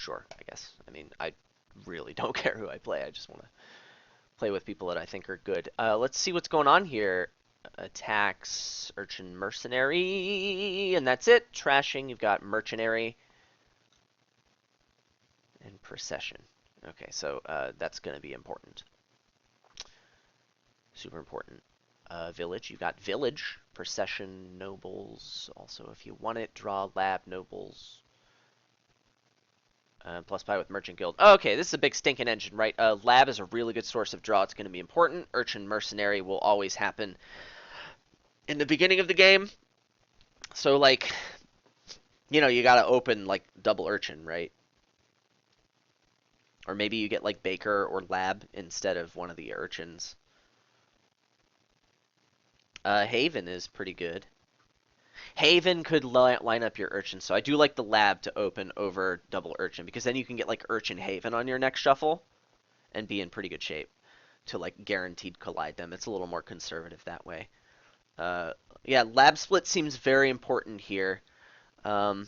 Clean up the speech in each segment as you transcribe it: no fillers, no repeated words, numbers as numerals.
sure, I guess. I mean, I really don't care who I play. I just want to play with people that I think are good. Let's see what's going on here. Attacks, Urchin Mercenary, and that's it. Trashing, you've got Mercenary and Procession. Okay, so that's going to be important. Super important. Village, you've got Village, Procession, Nobles. Also, if you want it, draw Lab, Nobles. Plus buy with Merchant Guild. Okay, this is a big stinking engine, right? Lab is a really good source of draw. It's going to be important. Urchin Mercenary will always happen in the beginning of the game. So, like, you know, you got to open, like, double Urchin, right? Or maybe you get, like, Baker or Lab instead of one of the Urchins. Haven is pretty good. Haven could line up your Urchin, so I do like the Lab to open over double Urchin, because then you can get, like, Urchin Haven on your next shuffle and be in pretty good shape to, like, guaranteed collide them. It's a little more conservative that way. Yeah, Lab Split seems very important here. Double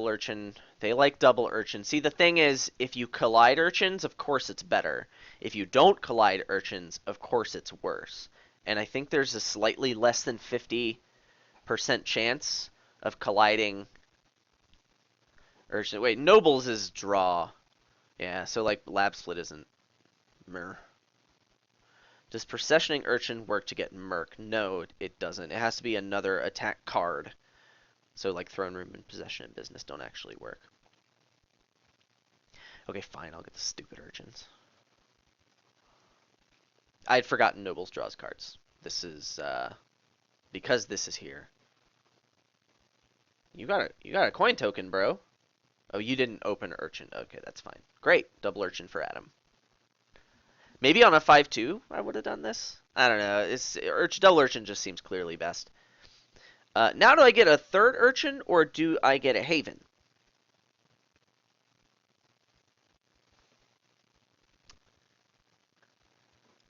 Urchin. They like double Urchin. See, the thing is, if you collide Urchins, of course it's better. If you don't collide Urchins, of course it's worse. And I think there's a slightly less than 50% chance of colliding Urchin. Wait, Nobles is draw. Yeah, so like Lab Split isn't Mer. Does Processioning Urchin work to get Merc? No, it doesn't. It has to be another attack card. So like Throne Room and Possession and Business don't actually work. Okay, fine, I'll get the stupid Urchins. I had forgotten Nobles draws cards. This is because this is here. You got a coin token, bro. Oh, you didn't open Urchin. Okay, that's fine. Great, double Urchin for Adam. Maybe on a 5-2 I would have done this. I don't know. It's double Urchin just seems clearly best. Now do I get a third Urchin or do I get a Haven?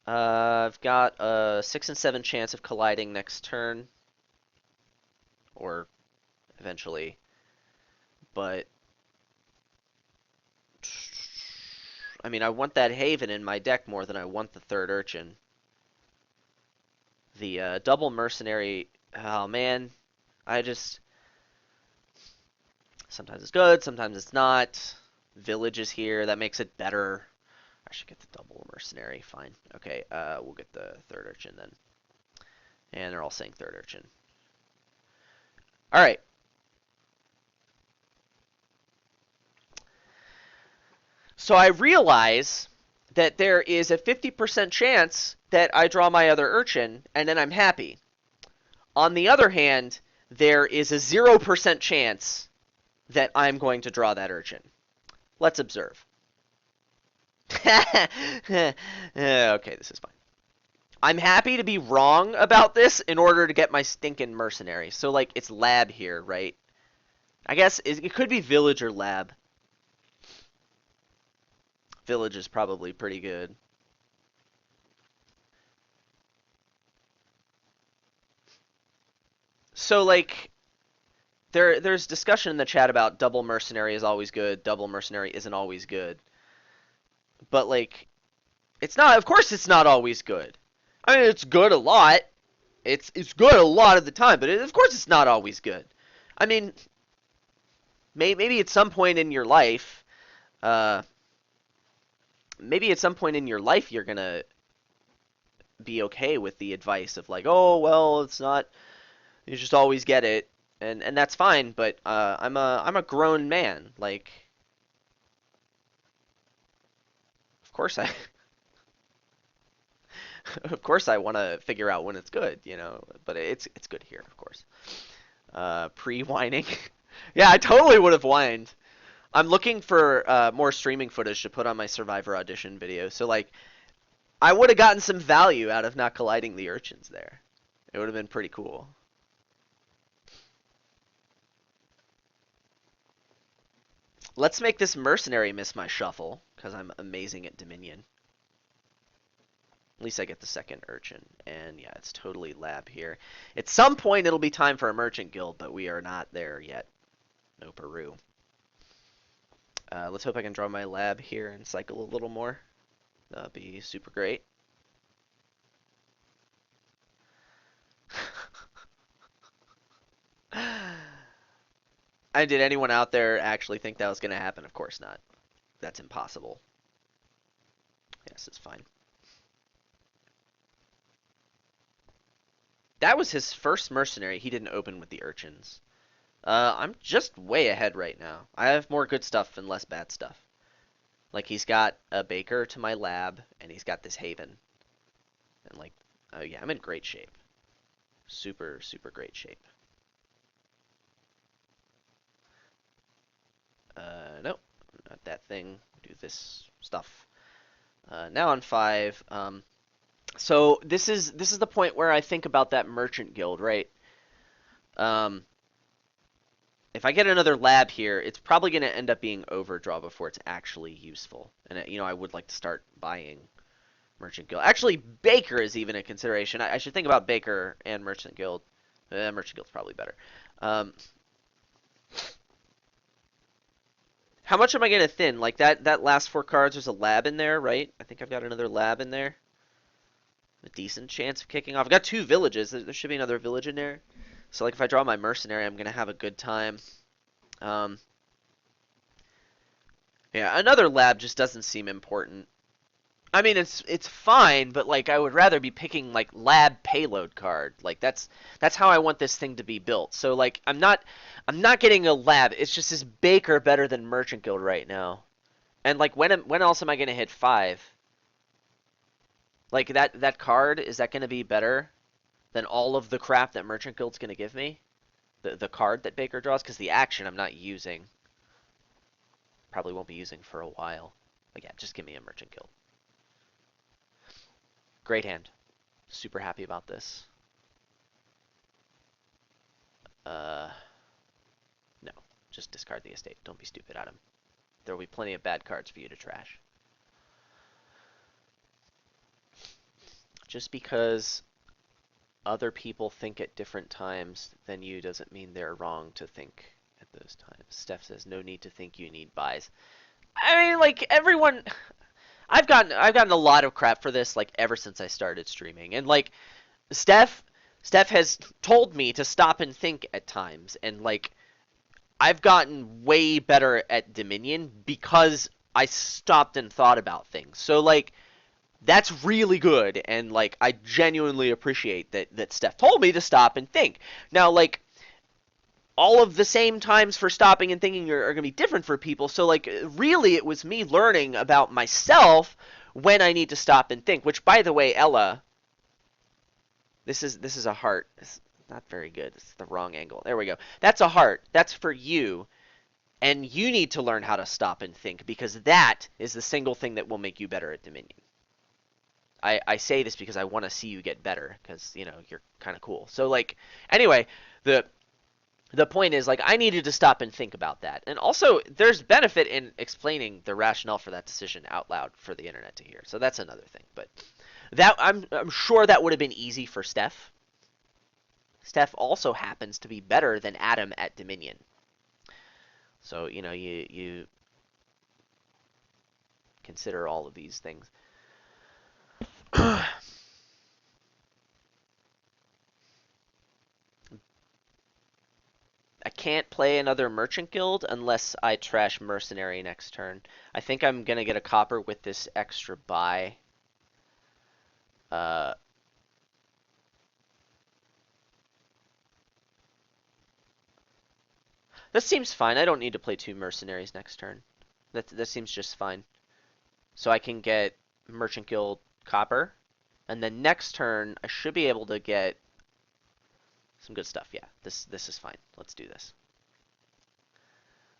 I've got a 6 and 7 chance of colliding next turn, or eventually, but I mean, I want that Haven in my deck more than I want the third Urchin. The double Mercenary, oh man, I just, sometimes it's good, sometimes it's not. Village is here, that makes it better. I should get the double Mercenary, fine. Okay, we'll get the third Urchin then. And they're all saying third Urchin. Alright. So I realize that there is a 50% chance that I draw my other Urchin, and then I'm happy. On the other hand, there is a 0% chance that I'm going to draw that Urchin. Let's observe. Okay, this is fine. I'm happy to be wrong about this in order to get my stinking Mercenary. So, like, it's Lab here, right? I guess it could be Village or Lab. Village is probably pretty good. So, like, there's discussion in the chat about double Mercenary is always good, double Mercenary isn't always good. But, like, it's not, of course it's not always good. I mean, it's good a lot. It's good a lot of the time, but of course it's not always good. I mean, maybe at some point in your life, maybe at some point in your life you're gonna be okay with the advice of like, oh well, it's not, you just always get it, and that's fine. But I'm a grown man. Like, of course I, of course I want to figure out when it's good, you know. But it's good here, of course. Pre-whining. Yeah, I totally would have whined. I'm looking for more streaming footage to put on my Survivor audition video. So, like, I would have gotten some value out of not colliding the Urchins there. It would have been pretty cool. Let's make this Mercenary miss my shuffle, because I'm amazing at Dominion. At least I get the second urchin. And yeah, it's totally lab here. At some point, it'll be time for a merchant guild, but we are not there yet. No Peru. Let's hope I can draw my lab here and cycle a little more. That'd be super great. Did anyone out there actually think that was going to happen? Of course not. That's impossible. Yes, it's fine. That was his first mercenary. He didn't open with the urchins. I'm just way ahead right now. I have more good stuff and less bad stuff. Like, he's got a baker to my lab, and he's got this haven. And, like, oh yeah, I'm in great shape. Super, super great shape. Nope, not that thing. Do this stuff. Now on 5. So this is the point where I think about that merchant guild, right? If I get another lab here, it's probably going to end up being overdraw before it's actually useful. And you know, I would like to start buying merchant guild. Actually, baker is even a consideration. I should think about baker and merchant guild. Merchant guild's probably better. How much am I going to thin? Like that last 4 cards, there's a lab in there, right? I think I've got another lab in there. A decent chance of kicking off. I've got 2 villages. There should be another village in there. So like if I draw my mercenary, I'm going to have a good time. Yeah, another lab just doesn't seem important. I mean, it's fine, but like I would rather be picking like lab payload card. Like that's how I want this thing to be built. So like I'm not getting a lab. It's just is Baker better than Merchant Guild right now? And like when else am I gonna hit 5? Like that card, is that gonna be better than all of the crap that Merchant Guild's gonna give me? The card that Baker draws, because the action I'm not using. Probably won't be using for a while. But yeah, just give me a Merchant Guild. Great hand. Super happy about this. No. Just discard the estate. Don't be stupid, Adam. There will be plenty of bad cards for you to trash. Just because other people think at different times than you doesn't mean they're wrong to think at those times. Steph says, no need to think, you need buys. I mean, like, everyone... I've gotten a lot of crap for this, like, ever since I started streaming. And, like, Steph has told me to stop and think at times. And, like, I've gotten way better at Dominion because I stopped and thought about things. So, like, that's really good. And, like, I genuinely appreciate that Steph told me to stop and think. Now, like, all of the same times for stopping and thinking are going to be different for people. So, like, really, it was me learning about myself when I need to stop and think. Which, by the way, Ella, this is a heart. It's not very good. It's the wrong angle. There we go. That's a heart. That's for you. And you need to learn how to stop and think, because that is the single thing that will make you better at Dominion. I say this because I want to see you get better, because, you know, you're kind of cool. So, like, anyway, the point is, like, I needed to stop and think about that. And also, there's benefit in explaining the rationale for that decision out loud for the internet to hear. So that's another thing. But that I'm sure that would have been easy for Steph. Steph also happens to be better than Adam at Dominion. So, you know, you consider all of these things. I can't play another Merchant Guild unless I trash Mercenary next turn. I think I'm going to get a copper with this extra buy. This seems fine. I don't need to play 2 Mercenaries next turn. That seems just fine. So I can get Merchant Guild copper. And then next turn, I should be able to get some good stuff. Yeah, this is fine. Let's do this.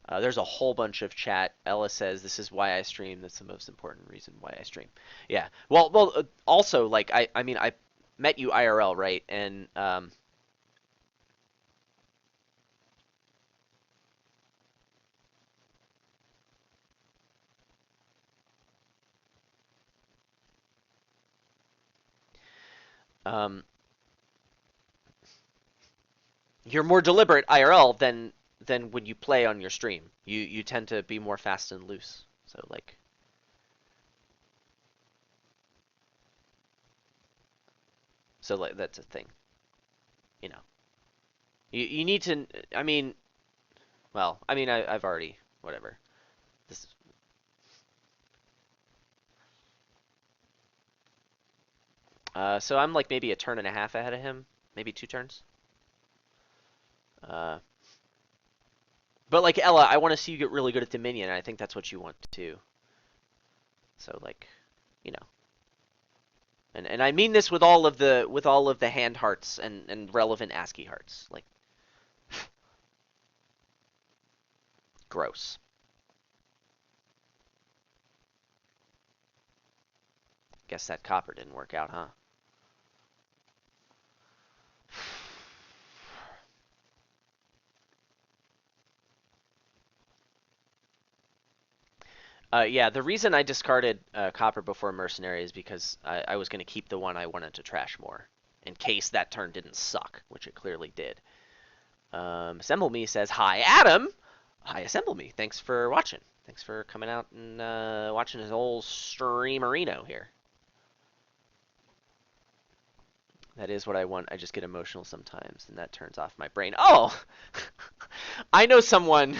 There's a whole bunch of chat. Ella says, this is why I stream. That's the most important reason why I stream. Yeah. Well. Also, like, I mean, I met you IRL, right? And Um, you're more deliberate IRL than when you play on your stream. You tend to be more fast and loose. So like, that's a thing. You know, you need to. I mean, well, I mean I've already whatever. This so I'm like maybe a turn and a half ahead of him, maybe 2 turns. Uh, but like Ella, I want to see you get really good at Dominion, and I think that's what you want too. So like, you know, and I mean this with all of the hand hearts and relevant ASCII hearts. Like, gross. Guess that copper didn't work out, huh? Yeah, the reason I discarded copper before mercenary is because I was going to keep the one I wanted to trash more, in case that turn didn't suck, which it clearly did. Assemble Me says, "Hi, Adam." Hi, Assemble Me. Thanks for watching. Thanks for coming out and watching his whole streamerino here. That is what I want. I just get emotional sometimes, and that turns off my brain. Oh! I know someone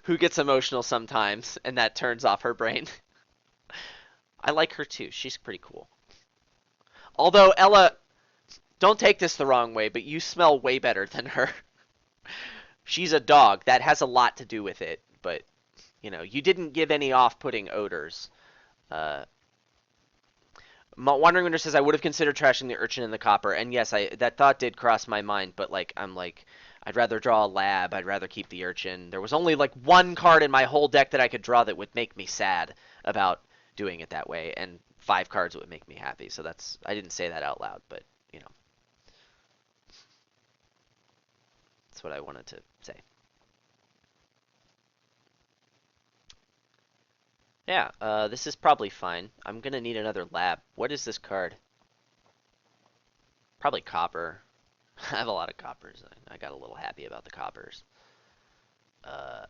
who gets emotional sometimes, and that turns off her brain. I like her too. She's pretty cool. Although, Ella, don't take this the wrong way, but you smell way better than her. She's a dog. That has a lot to do with it, but, you know, you didn't give any off-putting odors. Uh, Wandering Winter says, I would have considered trashing the urchin and the copper, and yes, that thought did cross my mind, but, like, I'm like, I'd rather draw a lab, I'd rather keep the urchin. There was only, like, one card in my whole deck that I could draw that would make me sad about doing it that way, and 5 cards would make me happy, so I didn't say that out loud, but, you know, that's what I wanted to say. Yeah, this is probably fine. I'm gonna need another lab. What is this card? Probably copper. I have a lot of coppers. I got a little happy about the coppers. Uh,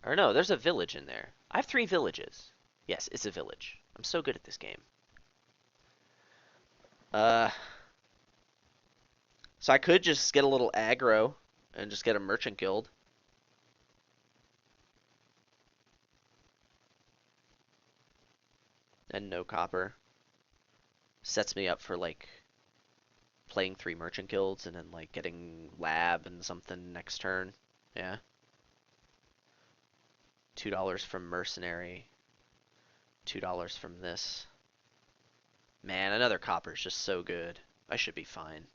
or no, there's a village in there. I have 3 villages. Yes, it's a village. I'm so good at this game. Uh, so I could just get a little aggro and just get a merchant guild. And no copper. Sets me up for like playing 3 merchant guilds and then like getting lab and something next turn. Yeah. $2 from mercenary. $2 from this. Man, another copper is just so good. I should be fine.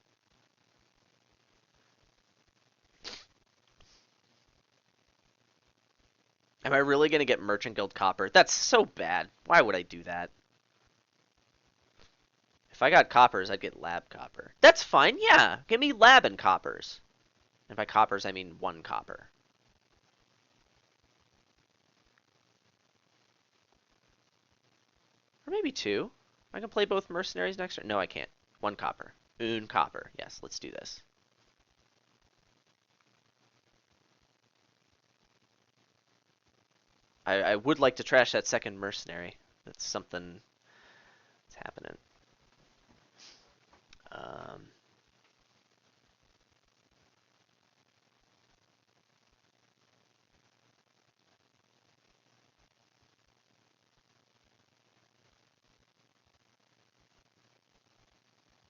Am I really going to get Merchant Guild copper? That's so bad. Why would I do that? If I got coppers, I'd get lab copper. That's fine, yeah. Give me lab and coppers. And by coppers, I mean 1 copper. Or maybe 2. I can play both mercenaries next turn. No, I can't. 1 copper. Un copper. Yes, let's do this. I would like to trash that second mercenary. That's something that's happening. Um,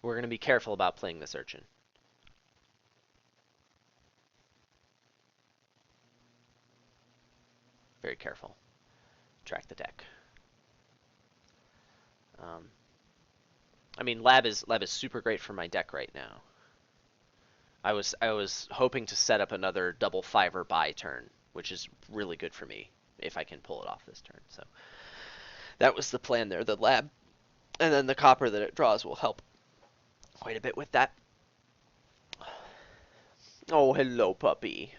we're going to be careful about playing this urchin. Very careful. Track the deck. I mean, lab is super great for my deck right now. I was hoping to set up another double 5er buy turn, which is really good for me if I can pull it off this turn. So that was the plan there. The lab and then the copper that it draws will help quite a bit with that. Oh, hello, puppy.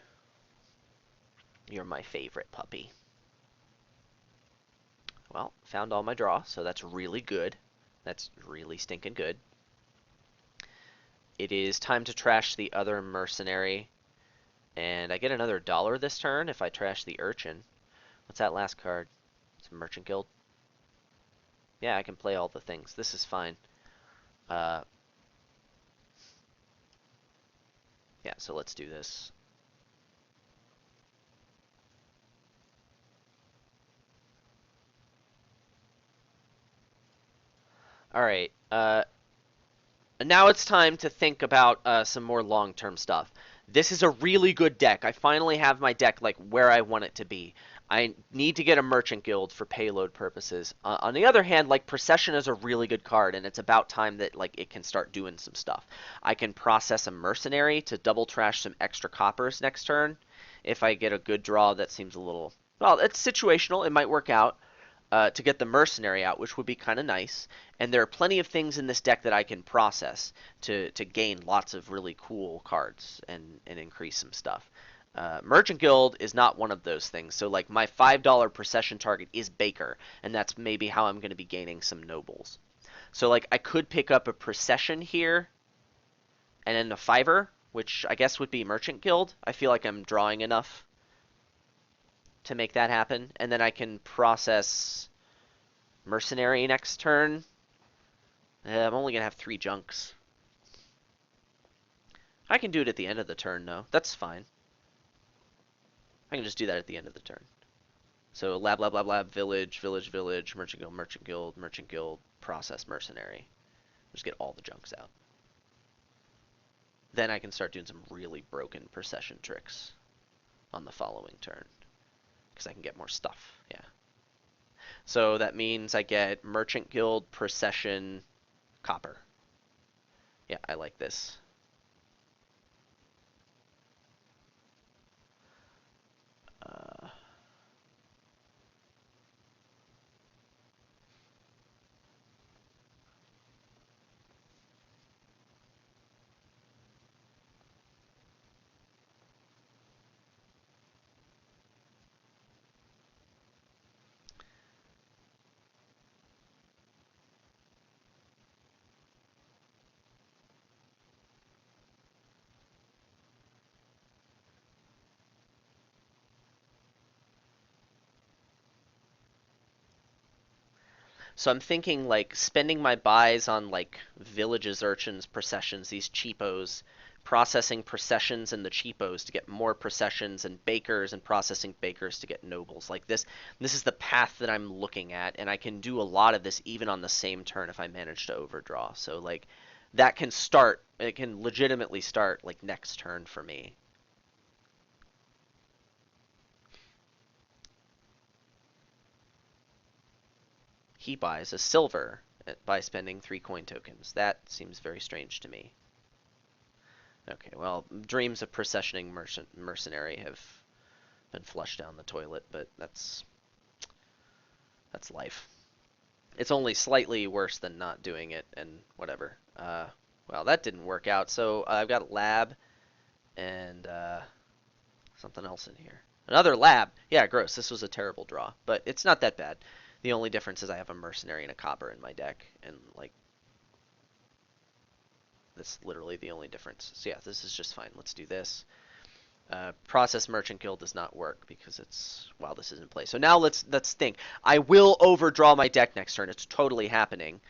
You're my favorite puppy. Well, found all my draw, so that's really good. That's really stinking good. It is time to trash the other mercenary. And I get another dollar this turn if I trash the urchin. What's that last card? It's a merchant guild. Yeah, I can play all the things. This is fine. Yeah, so let's do this. Alright, now it's time to think about some more long-term stuff. This is a really good deck. I finally have my deck like where I want it to be. I need to get a merchant guild for payload purposes. On the other hand, like Procession is a really good card, and it's about time that like it can start doing some stuff. I can process a mercenary to double trash some extra coppers next turn. If I get a good draw, that seems a little well. It's situational. It might work out. To get the mercenary out, which would be kind of nice. And there are plenty of things in this deck that I can process to gain lots of really cool cards and increase some stuff. Merchant Guild is not one of those things. So like my $5 procession target is Baker, and that's maybe how I'm going to be gaining some nobles. So like I could pick up a procession here and then a fiver, which I guess would be Merchant Guild. I feel like I'm drawing enough to make that happen. And then I can process mercenary next turn. I'm only going to have 3 junks. I can do it at the end of the turn, though. That's fine. I can just do that at the end of the turn. So lab, lab, lab, lab, village, village, village, merchant guild, merchant guild, merchant guild, process, mercenary. Just get all the junks out. Then I can start doing some really broken procession tricks on the following turn. Because I can get more stuff, yeah. So that means I get merchant guild, procession, copper. Yeah, I like this. So I'm thinking like spending my buys on like villages, urchins, processions, these cheapos, processing processions and the cheapos to get more processions and bakers and processing bakers to get nobles. Like this is the path that I'm looking at, and I can do a lot of this even on the same turn if I manage to overdraw. So like that can start, it can legitimately start like next turn for me. He buys a silver by spending 3 coin tokens. That seems very strange to me. Okay, well, dreams of processioning mercenary have been flushed down the toilet, but that's life. It's only slightly worse than not doing it, and whatever. Well, that didn't work out, so I've got lab and something else in here. Another lab. Yeah, gross. This was a terrible draw, but it's not that bad. The only difference is I have a mercenary and a copper in my deck, and like that's literally the only difference. So yeah, this is just fine. Let's do this. Process Merchant Guild does not work because it's while this is in play. So now let's think. I will overdraw my deck next turn. It's totally happening.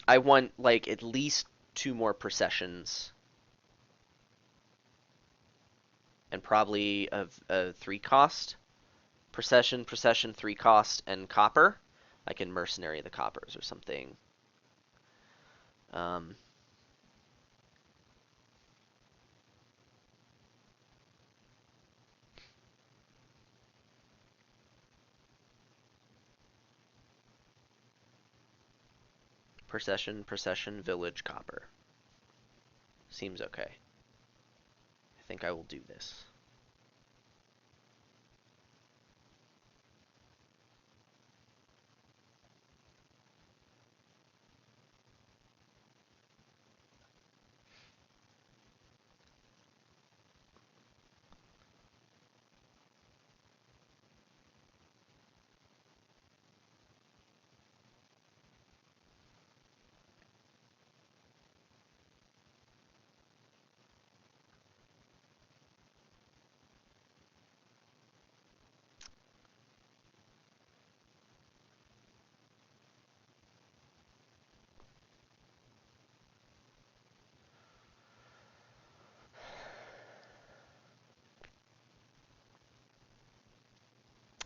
I want like at least 2 more processions and probably a 3 cost procession, 3 cost, and copper. I can mercenary the coppers or something. Um, procession, village, copper. Seems okay. I think I will do this.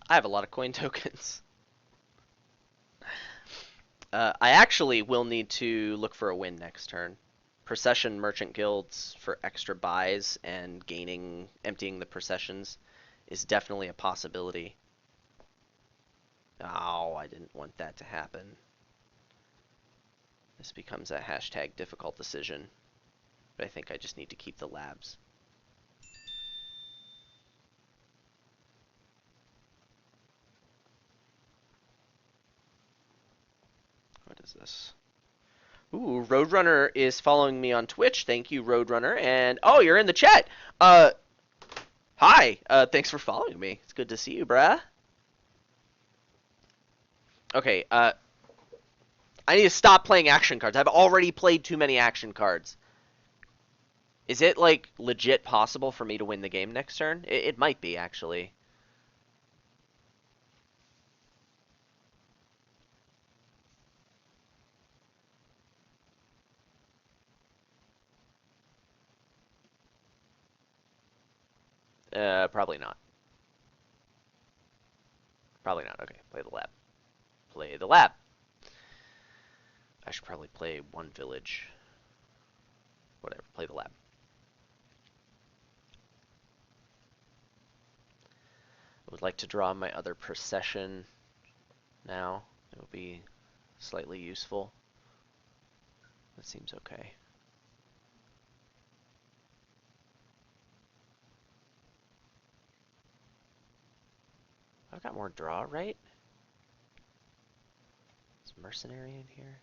I have a lot of coin tokens. I actually will need to look for a win next turn. Procession Merchant Guilds for extra buys and emptying the processions is definitely a possibility. Oh, I didn't want that to happen. This becomes a hashtag difficult decision. But I think I just need to keep the labs. What is this? Ooh, Roadrunner is following me on Twitch. Thank you, Roadrunner. And oh, you're in the chat. Hi. Thanks for following me. It's good to see you, bruh. Okay, I need to stop playing action cards. I've already played too many action cards. Is it, like, legit possible for me to win the game next turn? It might be, actually. Probably not. Probably not. Okay, play the lab. Play the lab. I should probably play one village. Whatever, play the lab. I would like to draw my other procession now. It would be slightly useful. That seems okay. I've got more draw, right? Is mercenary in here?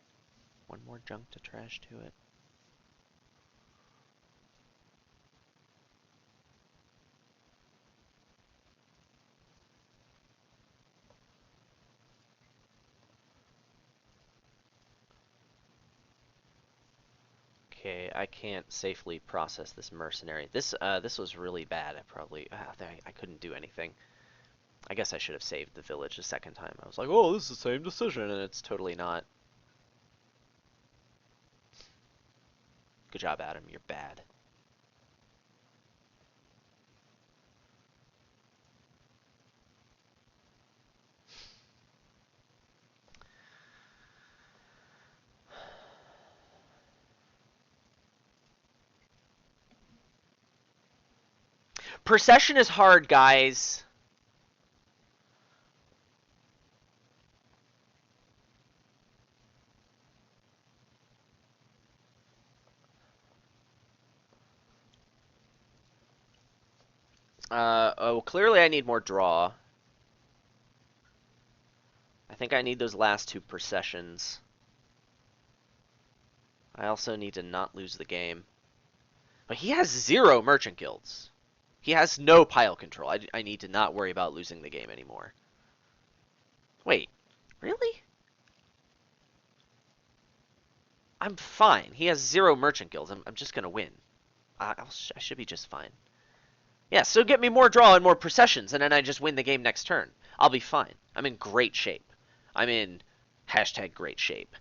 One more junk to trash to it. Okay, I can't safely process this mercenary. This was really bad. I couldn't do anything. I guess I should have saved the village a second time. I was like, oh, this is the same decision, and it's totally not. Good job, Adam. You're bad. Procession is hard, guys. Oh, clearly I need more draw. I think I need those last two processions. I also need to not lose the game. But he has 0 merchant guilds. He has no pile control. I need to not worry about losing the game anymore. Wait, really? I'm fine. He has 0 merchant guilds. I'm just gonna win. I should be just fine. Yeah, so get me more draw and more processions, and then I just win the game next turn. I'll be fine. I'm in great shape. I'm in hashtag great shape.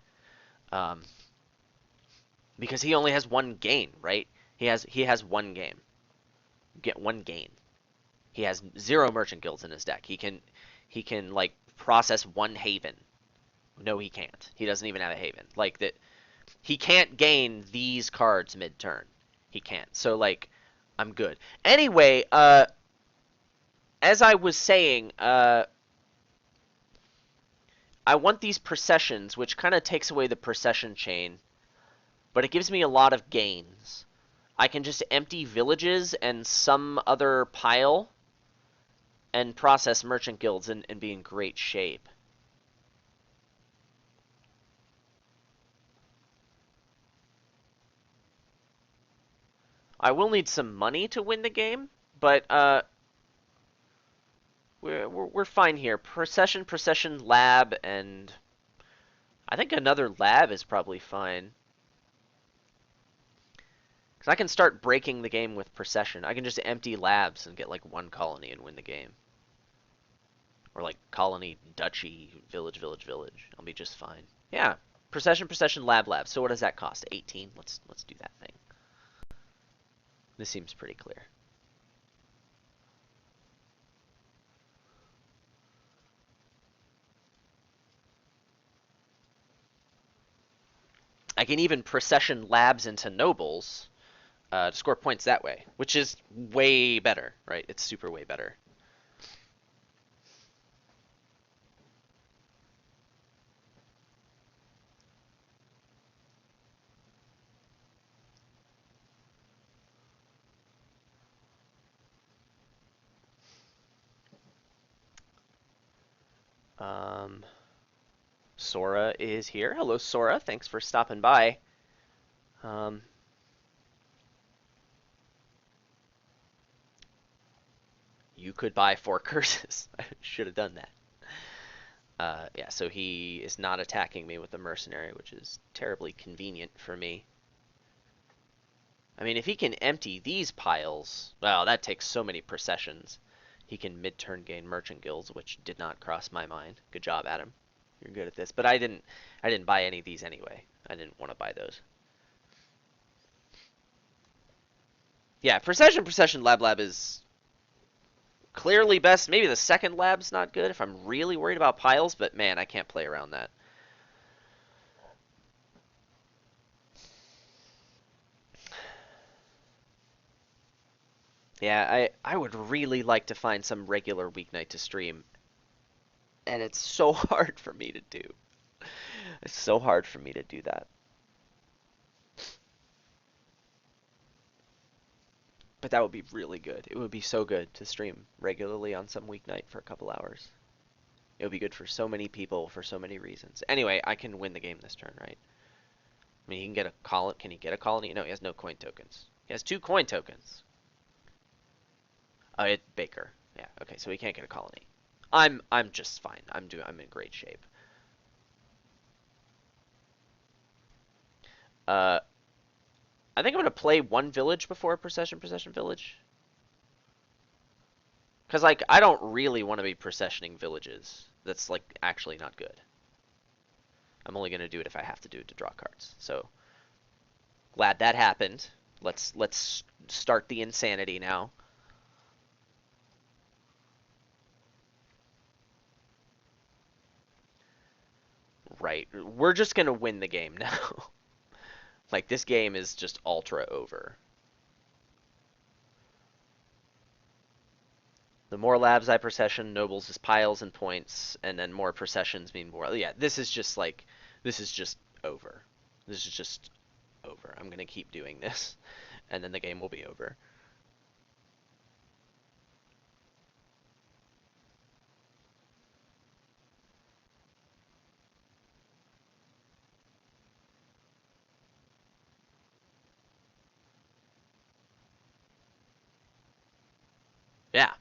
Because he only has one gain, right? He has one game. Get one gain. He has 0 merchant guilds in his deck. He can like process one haven. No, he can't. He doesn't even have a haven. Like that, he can't gain these cards mid-turn. He can't. So like, I'm good. Anyway, as I was saying, I want these processions, which kind of takes away the procession chain, but it gives me a lot of gains. I can just empty villages and some other pile and process merchant guilds and be in great shape. I will need some money to win the game, but we're fine here. Procession, lab, and I think another lab is probably fine. Because I can start breaking the game with procession. I can just empty labs and get like one colony and win the game. Or like colony, duchy, village. I'll be just fine. Yeah, procession, lab. So what does that cost? 18. Let's do that thing. This seems pretty clear. I can even procession labs into nobles to score points that way, which is way better, right? It's super way better. Um, Sora is here. Hello, Sora. Thanks for stopping by. Um, you could buy 4 curses. I should have done that. Yeah, so he is not attacking me with the mercenary, which is terribly convenient for me. I mean, if he can empty these piles, well, that takes so many processions. He can mid-turn gain merchant guilds, which did not cross my mind. Good job, Adam. You're good at this. But I didn't buy any of these anyway. I didn't want to buy those. Yeah, procession lab is clearly best. Maybe the second lab's not good if I'm really worried about piles, but man, I can't play around that. Yeah, I would really like to find some regular weeknight to stream, and it's so hard for me to do. It's so hard for me to do that. But that would be really good. It would be so good to stream regularly on some weeknight for a couple hours. It would be good for so many people for so many reasons. Anyway, I can win the game this turn, right? I mean, he can get a colony. Can he get a colony? No, he has no coin tokens. He has 2 coin tokens. Oh, Baker. Yeah. Okay, so he can't get a colony. I'm just fine. I'm in great shape. Uh, I think I'm gonna play 1 village before a procession village. Cause like I don't really want to be processioning villages. That's like actually not good. I'm only gonna do it if I have to do it to draw cards. So glad that happened. Let's start the insanity now. Right. We're just gonna win the game now. Like this game is just ultra over. The more labs I procession, nobles is piles and points, and then more processions mean more. Yeah, this is just like this is just over. This is just over. I'm gonna keep doing this, and then the game will be over. Yeah,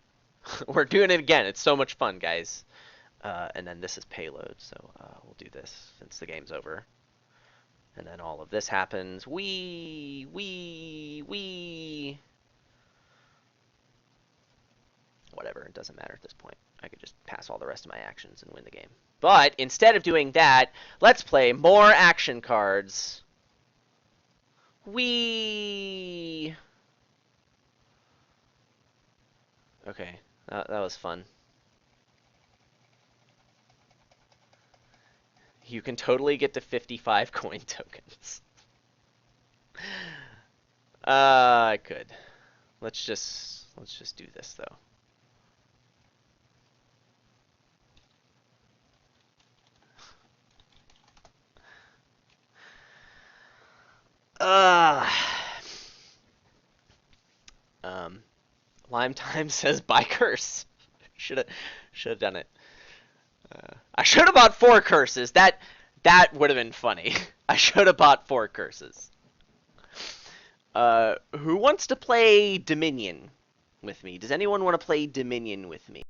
we're doing it again. It's so much fun, guys. And then this is payload, so we'll do this since the game's over. And then all of this happens. Wee. Whatever, it doesn't matter at this point. I could just pass all the rest of my actions and win the game. But instead of doing that, let's play more action cards. Wee. Okay, that was fun. You can totally get to 55 coin tokens. I could. Let's just do this though. Uh, Lime Time says buy curse. Should have done it. I should have bought 4 curses. That would have been funny. I should have bought 4 curses. Who wants to play Dominion with me? Does anyone want to play Dominion with me?